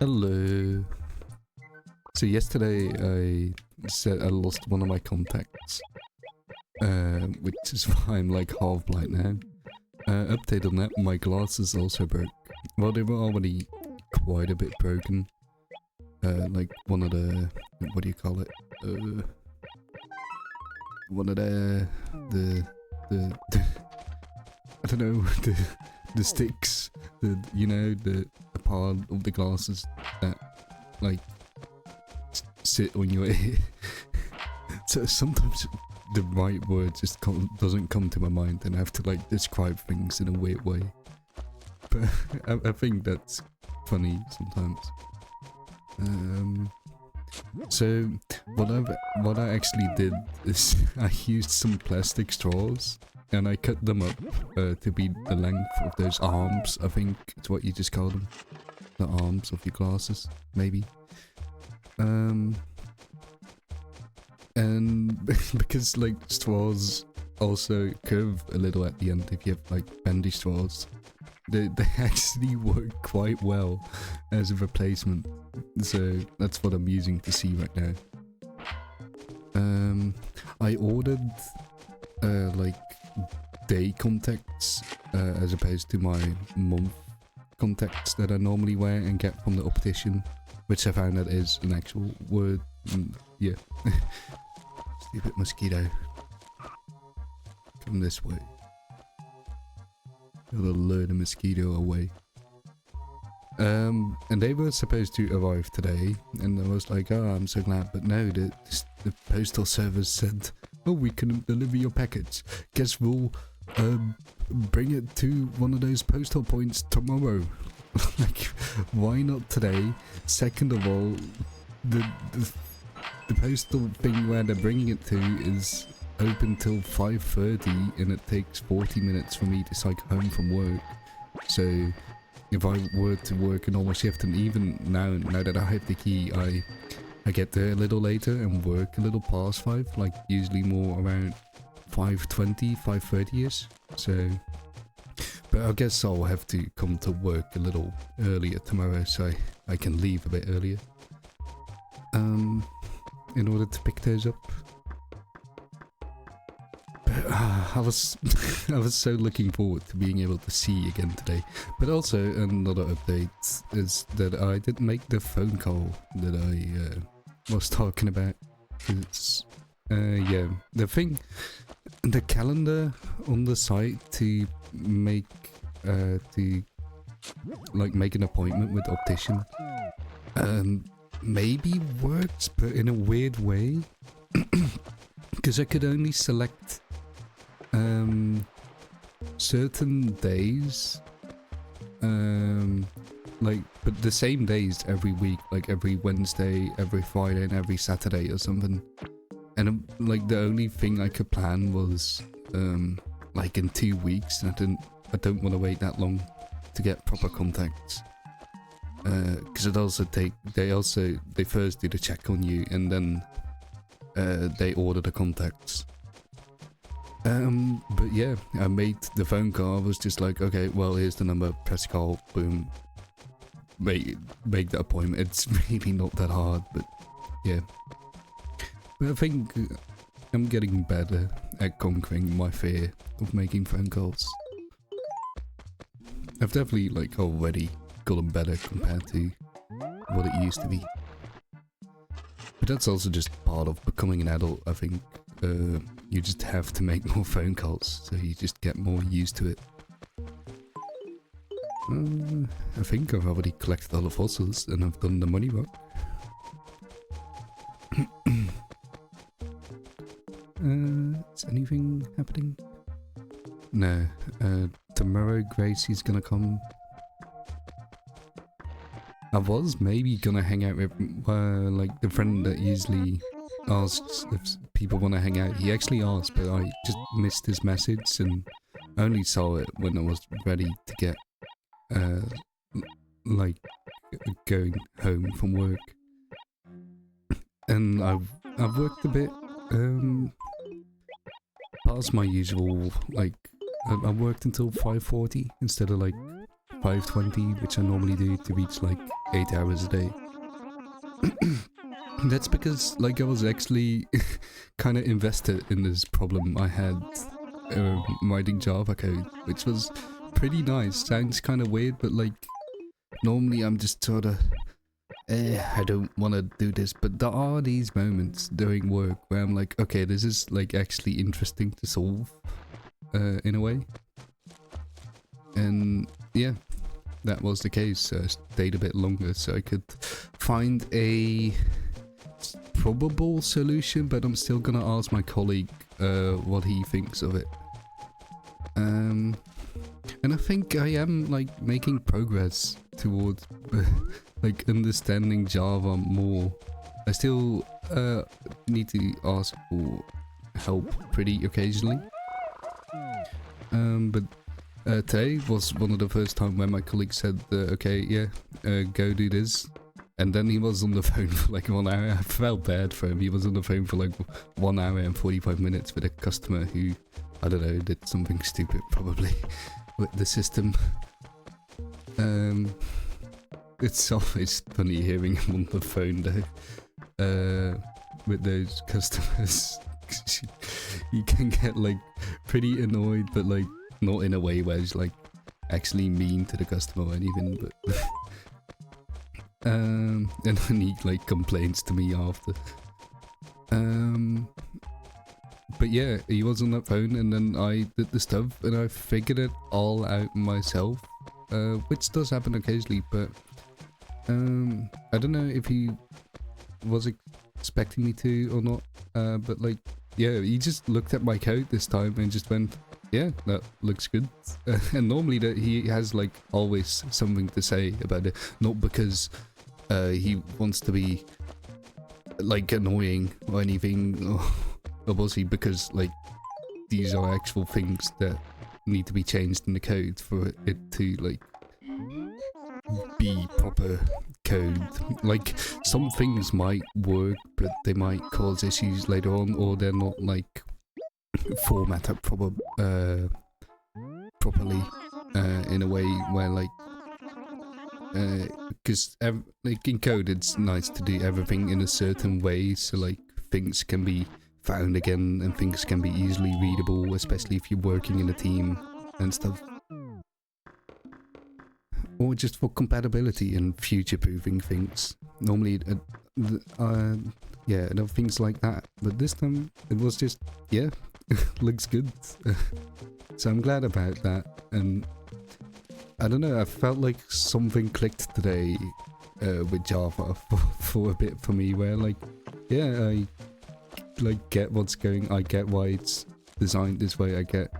Hello. So yesterday I said I lost one of my contacts, which is why I'm like half blind now. Update on that, my glasses also broke. Well, they were already quite a bit broken. Like one of the, what do you call it? One of the I don't know, the sticks, you know, the part of the glasses that like sit on your ear. So sometimes the right word just doesn't come to my mind, and I have to like describe things in a weird way. But I think that's funny sometimes. So what I actually did is I used some plastic straws and I cut them up to be the length of those arms. I think it's what you just call them, the arms of your glasses, maybe. And because like straws also curve a little at the end if you have like bendy straws, they actually work quite well as a replacement. So that's what I'm using to see right now. I ordered like day contacts as opposed to my month contacts that I normally wear and get from the optician, which I found that is an actual word. Yeah. Stupid mosquito. Come this way. Gotta lure the mosquito away. And they were supposed to arrive today, and I was like, oh, I'm so glad, but no, the postal service said, oh, we couldn't deliver your package. Guess we'll bring it to one of those postal points tomorrow. Like, why not today? Second of all, the postal thing where they're bringing it to is open till 5:30, and it takes 40 minutes for me to cycle home from work. So if I were to work a normal shift, and even now that I have the key, I get there a little later and work a little past 5, like usually more around 5:20, 5:30ish. So, but I guess I'll have to come to work a little earlier tomorrow, so I can leave a bit earlier. In order to pick those up. But I was so looking forward to being able to see again today. But also another update is that I didn't make the phone call that I was talking about. It's yeah, the calendar on the site to make make an appointment with optician maybe works, but in a weird way, because I could only select certain days, but the same days every week, like every Wednesday, every Friday, and every Saturday or something. And like the only thing I could plan was like in 2 weeks, and I don't want to wait that long to get proper contacts. Because it also they first do the check on you, and then they order the contacts. But yeah, I made the phone call. I was just like, okay, well, here's the number, press call, boom, make the appointment. It's really not that hard, but yeah. But I think I'm getting better at conquering my fear of making phone calls. I've definitely like already gotten better compared to what it used to be. But that's also just part of becoming an adult, I think. You just have to make more phone calls, so you just get more used to it. I think I've already collected all the fossils and I've done the money rock. Is anything happening? No. Tomorrow Gracie's gonna come. I was maybe gonna hang out with like the friend that usually asks if people want to hang out. He actually asked, but I just missed his message and only saw it when I was ready to get like going home from work. And I've worked a bit past my usual, like I worked until 5:40 instead of like 5:20, which I normally do to reach like 8 hours a day. That's because like I was actually kind of invested in this problem I had writing Java code, which was pretty nice. Sounds kind of weird, but like normally I'm just sort of I don't want to do this, but there are these moments during work where I'm like, okay, this is like actually interesting to solve in a way. And yeah, that was the case. So I stayed a bit longer so I could find a probable solution, but I'm still gonna ask my colleague what he thinks of it. And I think I am like making progress towards like understanding Java more. I still need to ask for help pretty occasionally. But today was one of the first time when my colleague said, okay, yeah, go do this. And then he was on the phone for like 1 hour. I felt bad for him. He was on the phone for like 1 hour and 45 minutes with a customer who, I don't know, did something stupid probably with the system. It's always funny hearing him on the phone though, with those customers. You can get like pretty annoyed, but like not in a way where it's like actually mean to the customer or anything, but and then he like complains to me after. But yeah, he was on that phone and then I did the stuff and I figured it all out myself, which does happen occasionally, but I don't know if he was expecting me to or not, but like, yeah, he just looked at my code this time and just went, yeah, that looks good. And normally that he has like always something to say about it, not because he wants to be like annoying or anything, or was he because like these are actual things that need to be changed in the code for it to like be proper code. Like some things might work but they might cause issues later on, or they're not like formatted properly in a way where like because like in code it's nice to do everything in a certain way so like things can be found again and things can be easily readable, especially if you're working in a team and stuff. Or just for compatibility and future-proofing things. Normally, yeah, there are things like that. But this time, it was just, yeah, looks good. So I'm glad about that. And I don't know, I felt like something clicked today with Java for a bit for me, where like, yeah, I like get what's going, I get why it's designed this way, I get,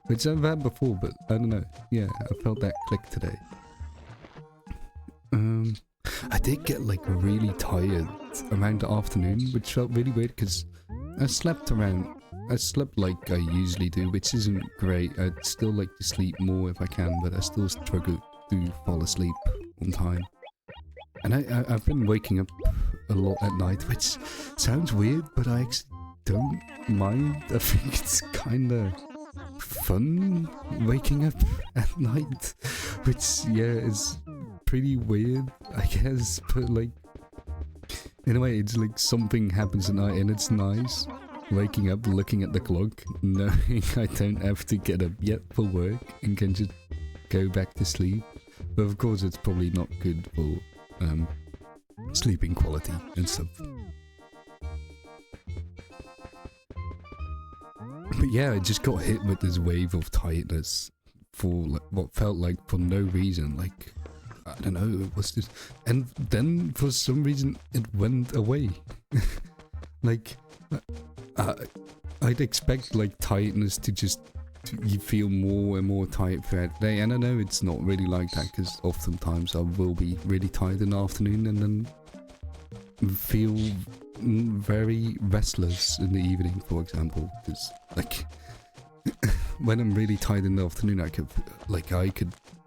which I've had before, but I don't know, yeah, I felt that click today. I did get like really tired around the afternoon, which felt really weird because I slept like I usually do, which isn't great. I'd still like to sleep more if I can, but I still struggle to fall asleep on time. And I've been waking up a lot at night, which sounds weird, but I actually don't mind. I think it's kind of fun waking up at night, which, yeah, is pretty weird, I guess, but like, in a way, it's like something happens at night and it's nice. Waking up, looking at the clock, knowing I don't have to get up yet for work and can just go back to sleep. But of course, it's probably not good for sleeping quality and stuff. But yeah, I just got hit with this wave of tiredness for like, what felt like for no reason. Like, I don't know, it was just... And then for some reason it went away. Like, I'd expect like tiredness to just... You feel more and more tired throughout the day. And I know it's not really like that because oftentimes I will be really tired in the afternoon and then feel very restless in the evening, for example. Because like, when I'm really tired in the afternoon, I could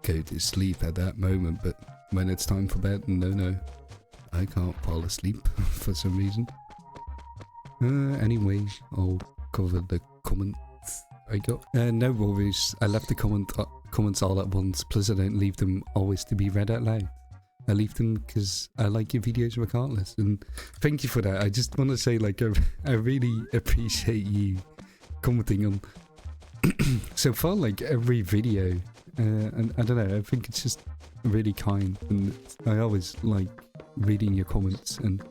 go to sleep at that moment, but when it's time for bed, no, I can't fall asleep for some reason. Anyway, I'll cover the comments I got. No worries, I left the comment comments all at once, plus I don't leave them always to be read out loud. I leave them because I like your videos regardless, and thank you for that. I just want to say, like, I really appreciate you commenting on so far, like, every video, and I don't know, I think it's just really kind, and I always like reading your comments, and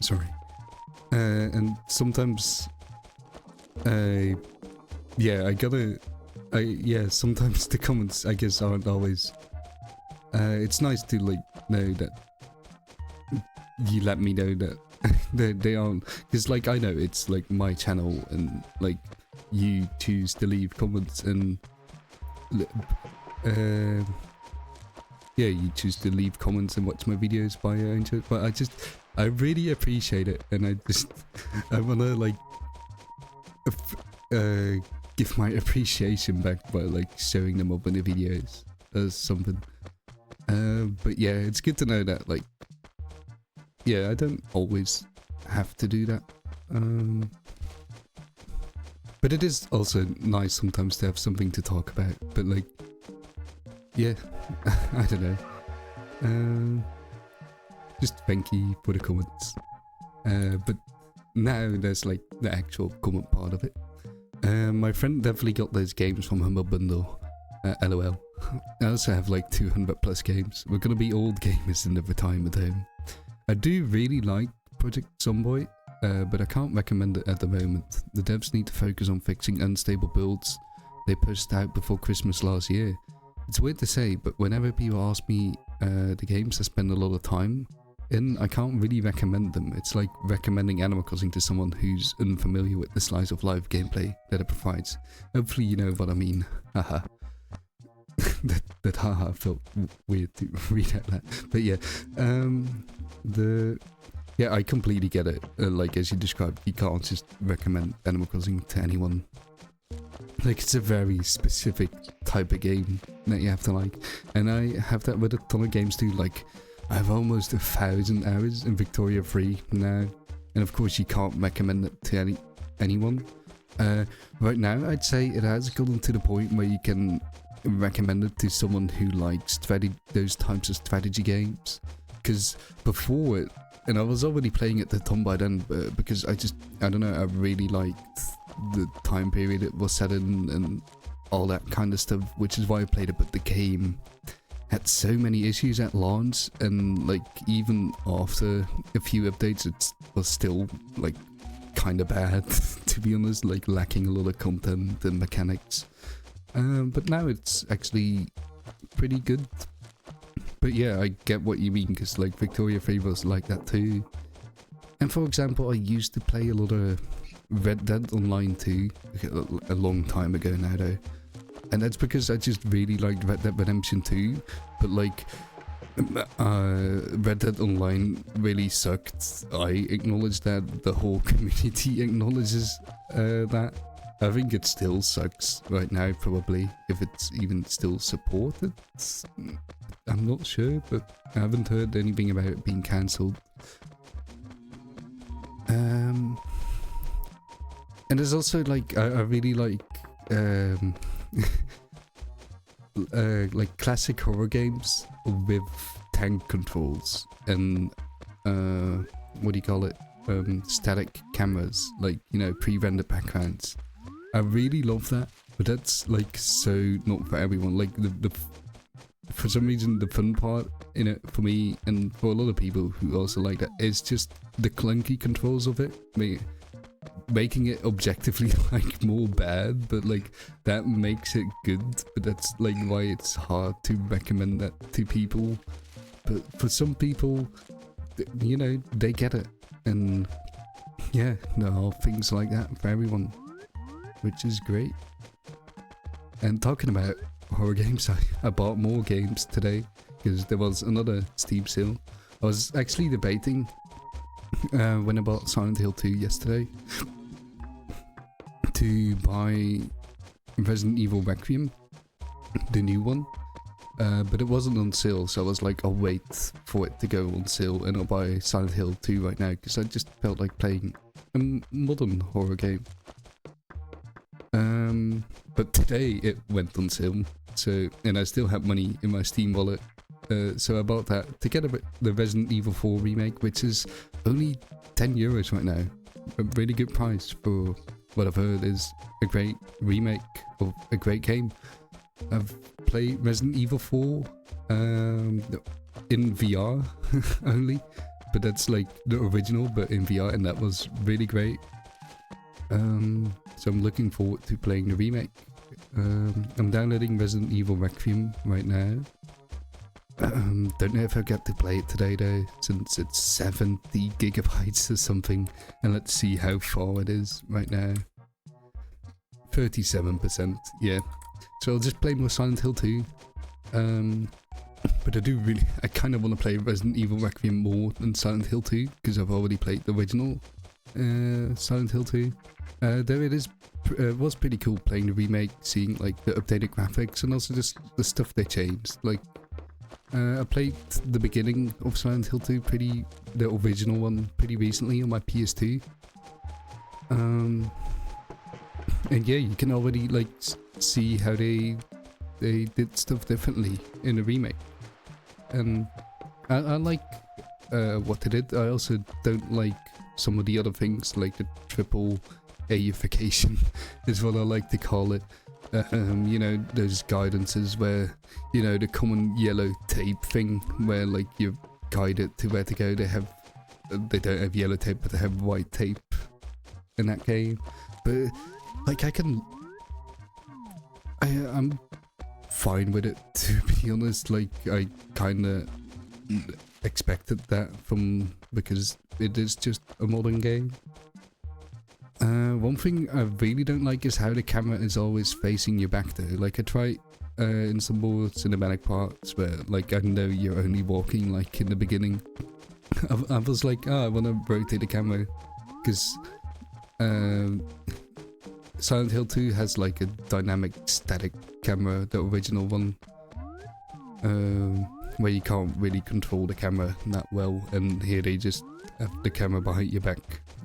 sorry, and sometimes, sometimes the comments, I guess, aren't always. It's nice to, like, know that you let me know that they aren't, because, like, I know it's, like, my channel, and, like, you choose to leave comments, and you choose to leave comments and watch my videos by your own choice, but I really appreciate it, and I wanna, like, give my appreciation back by, like, showing them up in the videos as something. But yeah, it's good to know that, like, yeah, I don't always have to do that. But it is also nice sometimes to have something to talk about. But, like, yeah, I don't know. Just thank you for the comments. But now there's, like, the actual comment part of it. My friend definitely got those games from Humble Bundle. LOL. I also have like 200 plus games. We're gonna be old gamers in the retirement home. I do really like Project Zomboid, but I can't recommend it at the moment. The devs need to focus on fixing unstable builds they pushed out before Christmas last year. It's weird to say, but whenever people ask me the games I spend a lot of time in, I can't really recommend them. It's like recommending Animal Crossing to someone who's unfamiliar with the slice of life gameplay that it provides. Hopefully you know what I mean. Haha. that haha felt weird to read out loud, but yeah, I completely get it. Like, as you described, you can't just recommend Animal Crossing to anyone. Like, it's a very specific type of game that you have to like, and I have that with a ton of games too. Like, I have almost 1,000 hours in Victoria 3 now, and of course you can't recommend it to anyone. Right now I'd say it has gotten to the point where you can recommend it to someone who likes those types of strategy games, because before it, and I was already playing it the time by then, because I don't know, I really liked the time period it was set in and all that kind of stuff, which is why I played it. But the game had so many issues at launch, and like even after a few updates it was still like kind of bad to be honest, like lacking a lot of content and mechanics. But now it's actually pretty good. But yeah, I get what you mean, because like Victoria 3 was like that too. And for example, I used to play a lot of Red Dead Online 2 a long time ago now though. And that's because I just really liked Red Dead Redemption 2. But like, Red Dead Online really sucked. I acknowledge that, the whole community acknowledges that. I think it still sucks right now, probably, if it's even still supported. I'm not sure, but I haven't heard anything about it being cancelled. And there's also like, I really like classic horror games with tank controls and what do you call it? Static cameras, like, you know, pre-rendered backgrounds. I really love that, but that's like so not for everyone. Like for some reason the fun part in it for me, and for a lot of people who also like that, is just the clunky controls of it, making it objectively like more bad, but like that makes it good. But that's like why it's hard to recommend that to people. But for some people, you know, they get it, and yeah, there are things like that for everyone, which is great. And talking about horror games, I bought more games today because there was another Steam sale. I was actually debating when I bought Silent Hill 2 yesterday to buy Resident Evil Requiem, the new one, but it wasn't on sale, so I was like, I'll wait for it to go on sale and I'll buy Silent Hill 2 right now, because I just felt like playing a modern horror game. But today it went on sale, so, and I still have money in my Steam wallet, so I bought that together with the Resident Evil 4 remake, which is only €10 right now. A really good price for what I've heard is a great remake of a great game. I've played Resident Evil 4 in VR only, but that's like the original but in VR, and that was really great. So I'm looking forward to playing the remake. I'm downloading Resident Evil Requiem right now. Don't know if I'll get to play it today though, since it's 70 gigabytes or something, and let's see how far it is right now. 37%, yeah. So I'll just play more Silent Hill 2. But I kind of want to play Resident Evil Requiem more than Silent Hill 2, because I've already played the original Silent Hill 2. Though it was pretty cool playing the remake, seeing like the updated graphics and also just the stuff they changed. Like, I played the beginning of Silent Hill 2, the original one, pretty recently on my PS2. And yeah, you can already like see how they did stuff differently in the remake. And I like what they did. I also don't like some of the other things, like the triple Aification is what I like to call it. You know, those guidances where, you know, the common yellow tape thing where like you're guided to where to go. They don't have yellow tape, but they have white tape in that game. But like I'm fine with it, to be honest. Like, I kinda expected that because it is just a modern game. One thing I really don't like is how the camera is always facing your back though. Like, I tried in some more cinematic parts where like I know you're only walking like in the beginning. I was like, I want to rotate the camera, because Silent Hill 2 has like a dynamic static camera, the original one, where you can't really control the camera that well, and here they just have the camera behind your back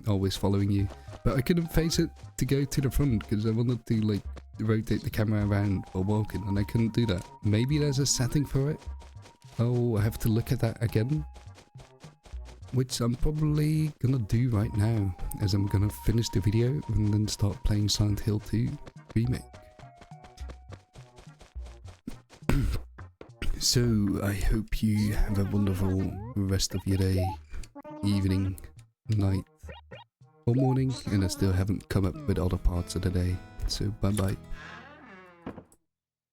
always following you. But I couldn't face it to go to the front because I wanted to like rotate the camera around while walking, and I couldn't do that. Maybe there's a setting for it. Oh, I have to look at that again, which I'm probably gonna do right now, as I'm gonna finish the video and then start playing Silent Hill 2 remake. So I hope you have a wonderful rest of your day, evening, night, or morning, and I still haven't come up with other parts of the day, so bye bye.